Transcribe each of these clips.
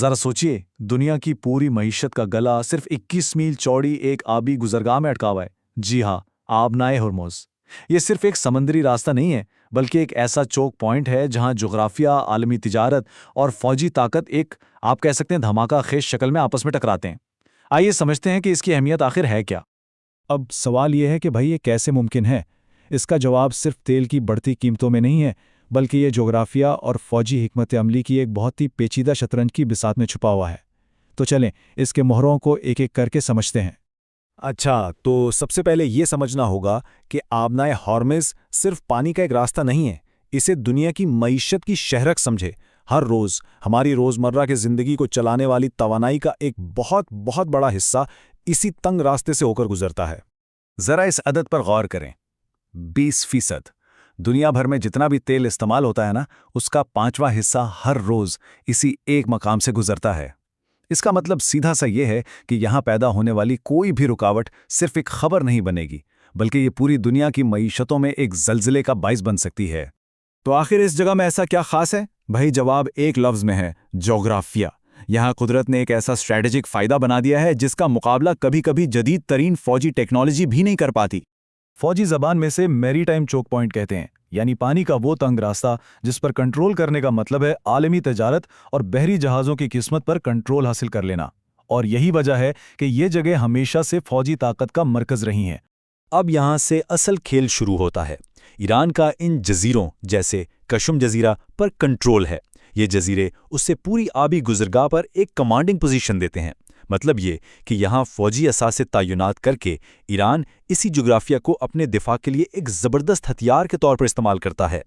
ज़रा सोचिए, दुनिया की पूरी मईशत का गला सिर्फ 21 मील चौड़ी एक आबी गुजरगाह में अटका हुआ है। जी हाँ, आबनाए हुर्मुज़। ये सिर्फ एक समंदरी रास्ता नहीं है, बल्कि एक ऐसा चोक पॉइंट है जहाँ जुग्राफिया, आलमी तिजारत और फौजी ताकत एक, आप कह सकते हैं, धमाका खेज शक्ल में आपस में टकराते हैं। आइए समझते हैं कि इसकी अहमियत आखिर है क्या। अब सवाल यह है कि भाई ये कैसे मुमकिन है। इसका जवाब सिर्फ तेल की बढ़ती कीमतों में नहीं है, बल्कि ये जोग्राफिया और फौजी हिकमत अमली की एक बहुत ही पेचीदा शतरंज की बिसात में छुपा हुआ है। तो चलें इसके मोहरों को एक एक करके समझते हैं। अच्छा, तो सबसे पहले ये समझना होगा कि आबनाए हॉर्मुज़ सिर्फ पानी का एक रास्ता नहीं है। इसे दुनिया की मईशत की शहरक समझे। हर रोज़ हमारी रोज़मर्रा की ज़िंदगी को चलाने वाली तवानाई का एक बहुत बहुत बड़ा हिस्सा इसी तंग रास्ते से होकर गुजरता है। ज़रा इस अदद पर गौर करें, 20%। दुनिया भर में जितना भी तेल इस्तेमाल होता है ना, उसका 5वां हिस्सा हर रोज़ इसी एक मकाम से गुजरता है। इसका मतलब सीधा सा ये है कि यहाँ पैदा होने वाली कोई भी रुकावट सिर्फ एक खबर नहीं बनेगी, बल्कि ये पूरी दुनिया की मईशतों में एक जल्जले का बाइस बन सकती है। तो आखिर इस जगह में ऐसा क्या खास है? भाई जवाब एक लफ्ज़ में है, जोग्राफिया। यहाँ कुदरत ने एक ऐसा स्ट्रैटेजिक फ़ायदा बना दिया है जिसका मुकाबला कभी कभी जदीद तरीन फौजी टेक्नोलॉजी भी नहीं कर पाती। फौजी ज़बान में से मैरीटाइम चोक पॉइंट कहते हैं, यानी पानी का वो तंग रास्ता जिस पर कंट्रोल करने का मतलब है आलमी तजारत और बहरी जहाज़ों की किस्मत पर कंट्रोल हासिल कर लेना। और यही वजह है कि ये जगह हमेशा से फौजी ताकत का मरकज़ रही हैं। अब यहाँ से असल खेल शुरू होता है। ईरान का इन जजीरों जैसे कशम जजीरा पर कंट्रोल है। ये जजीरे उससे पूरी आबी गुजरगाह पर एक कमांडिंग पोजीशन देते हैं। मतलब ये कि यहाँ फौजी असासे तैनात करके ईरान इसी जुग्राफिया को अपने दिफा के लिए एक ज़बरदस्त हथियार के तौर पर इस्तेमाल करता है।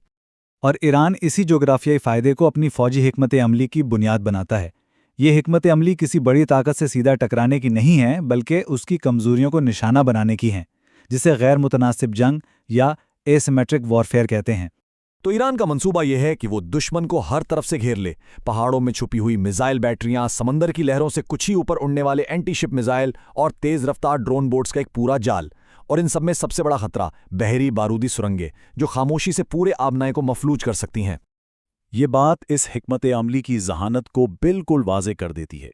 और ईरान इसी जोग्राफियाई फ़ायदे को अपनी फौजी हिकमत अमली की बुनियाद बनाता है। ये हिकमत अमली किसी बड़ी ताकत से सीधा टकराने की नहीं है, बल्कि उसकी कमज़ोरियों को निशाना बनाने की है, जिसे गैर मुतनासिब जंग या एसिमेट्रिक वॉरफेयर कहते हैं। तो ईरान का मंसूबा यह है कि वो दुश्मन को हर तरफ से घेर ले। पहाड़ों में छुपी हुई मिसाइल बैटरियां, समंदर की लहरों से कुछ ही ऊपर उड़ने वाले एंटी शिप मिसाइल और तेज रफ्तार ड्रोन बोट्स का एक पूरा जाल। और इन सब में सबसे बड़ा खतरा बहरी बारूदी सुरंगें, जो खामोशी से पूरे आबनाए को मफलूज कर सकती हैं। ये बात इस हिकमत अमली की जहानत को बिल्कुल वाज़े कर देती है।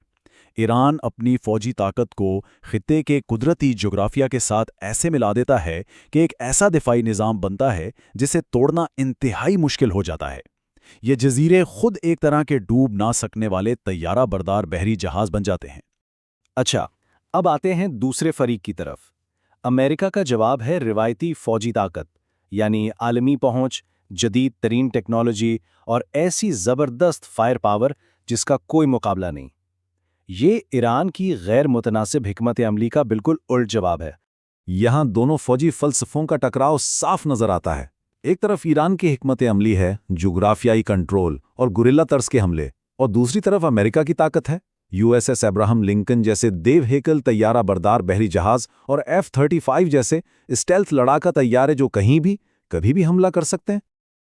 ईरान अपनी फौजी ताकत को खित्ते के कुदरती जोग्राफिया के साथ ऐसे मिला देता है कि एक ऐसा दिफाई निज़ाम बनता है जिसे तोड़ना इंतहाई मुश्किल हो जाता है। ये जजीरे खुद एक तरह के डूब ना सकने वाले तैयारा बरदार बहरी जहाज़ बन जाते हैं। अच्छा, अब आते हैं दूसरे फरीक की तरफ। अमेरिका का जवाब है रिवायती फौजी ताकत, यानी आलमी पहुंच, जदीद तरीन टेक्नोलॉजी और ऐसी ज़बरदस्त फायर पावर जिसका कोई मुकाबला नहीं। ये ईरान की गैर मुतनासिब हिकमत अमली का बिल्कुल उल्ट जवाब है। यहाँ दोनों फौजी फ़लसफ़ों का टकराव साफ नज़र आता है। एक तरफ ईरान की हिकमत अमली है, जुग्राफियाई कंट्रोल और गुरिल्ला तर्ज के हमले, और दूसरी तरफ अमेरिका की ताकत है, USS अब्राहम लिंकन जैसे देव हेकल तैयारा बरदार बहरी जहाज़ और F-35 जैसे स्टेल्थ लड़ाका तैयारे जो कहीं भी कभी भी हमला कर सकते हैं।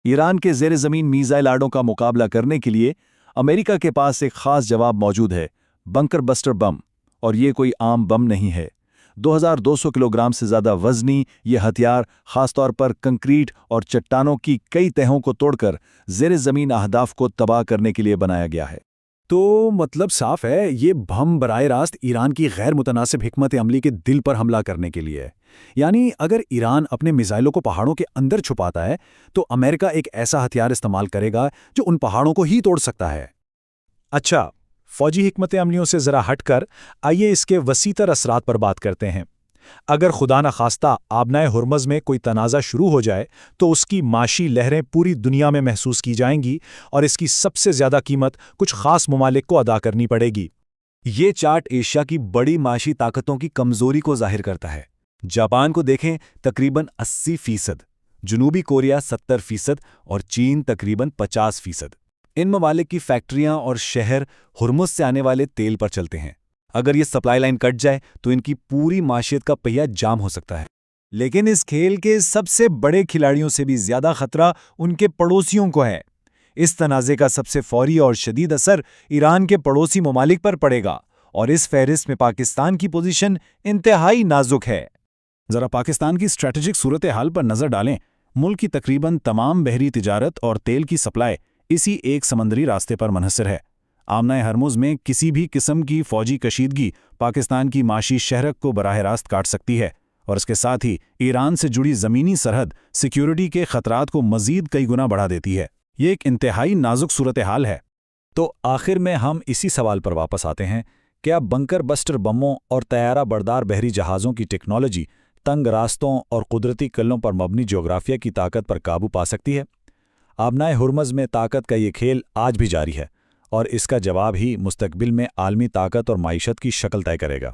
ईरान के ज़ेर ज़मीन मीज़ाइल आड़ों का मुकाबला करने के लिए अमेरिका के पास एक ख़ास जवाब मौजूद है, बंकर बस्टर बम। और ये कोई आम बम नहीं है। 2200 किलोग्राम से ज़्यादा वज़नी ये हथियार ख़ासतौर पर कंक्रीट और चट्टानों की कई तहों को तोड़कर ज़ेर ज़मीन अहदाफ को तबाह करने के लिए बनाया गया है। तो मतलब साफ है, ये बम बराह रास्त ईरान की गैर मुतनासिब हिकमत अमली के दिल पर हमला करने के लिए है। यानी अगर ईरान अपने मिसाइलों को पहाड़ों के अंदर छुपाता है, तो अमेरिका एक ऐसा हथियार इस्तेमाल करेगा जो उन पहाड़ों को ही तोड़ सकता है। अच्छा, फौजी हिकमत अमलियों से ज़रा हटकर आइए इसके वसीतर असरात पर बात करते हैं। अगर खुदा न खास्ता आबनाए हुर्मुज़ में कोई तनाज़ा शुरू हो जाए तो उसकी माशी लहरें पूरी दुनिया में महसूस की जाएंगी और इसकी सबसे ज़्यादा कीमत कुछ ख़ास ममालिक को अदा करनी पड़ेगी। ये चार्ट एशिया की बड़ी माशी ताकतों की कमज़ोरी को जाहिर करता है। जापान को देखें, तकरीबन 80%, जनूबी कोरिया 70% और चीन तकरीबन 50%। इन ममालिक की फैक्ट्रियां और शहर हुर्मुज़ से आने वाले तेल पर चलते हैं। अगर ये सप्लाई लाइन कट जाए तो इनकी पूरी माशियत का पहिया जाम हो सकता है। लेकिन इस खेल के सबसे बड़े खिलाड़ियों से भी ज़्यादा खतरा उनके पड़ोसियों को है। इस तनाज़े का सबसे फौरी और शदीद असर ईरान के पड़ोसी ममालिक पर पड़ेगा, और इस फहरिस्त में पाकिस्तान की पोजीशन इंतहाई नाजुक है। ज़रा पाकिस्तान की स्ट्रैटेजिक सूरत हाल पर नज़र डालें। मुल्क की तकरीबन तमाम बहरी तिजारत और तेल की सप्लाई इसी एक समंदरी रास्ते पर मुनहसर है। आमनाए हरमुज़ में किसी भी किस्म की फौजी कशीदगी पाकिस्तान की माशी शहरक को बराह रास्त काट सकती है और इसके साथ ही ईरान से जुड़ी ज़मीनी सरहद सिक्योरिटी के ख़तरात को मज़ीद कई गुना बढ़ा देती है। ये एक इंतहाई नाजुक सूरत हाल है। तो आखिर में हम इसी सवाल पर वापस आते हैं, क्या बंकर बस्टर बमों और तैयारा बरदार बहरी जहाज़ों की टेक्नोलॉजी तंग रास्तों और कुदरती कल्लों पर मबनी जोग्राफिया की ताकत पर काबू पा सकती है? आबनाए हुर्मज़ में ताकत का ये खेल आज भी जारी है और इसका जवाब ही मुस्तकबिल में आलमी ताकत और माइशत की शक्ल तय करेगा।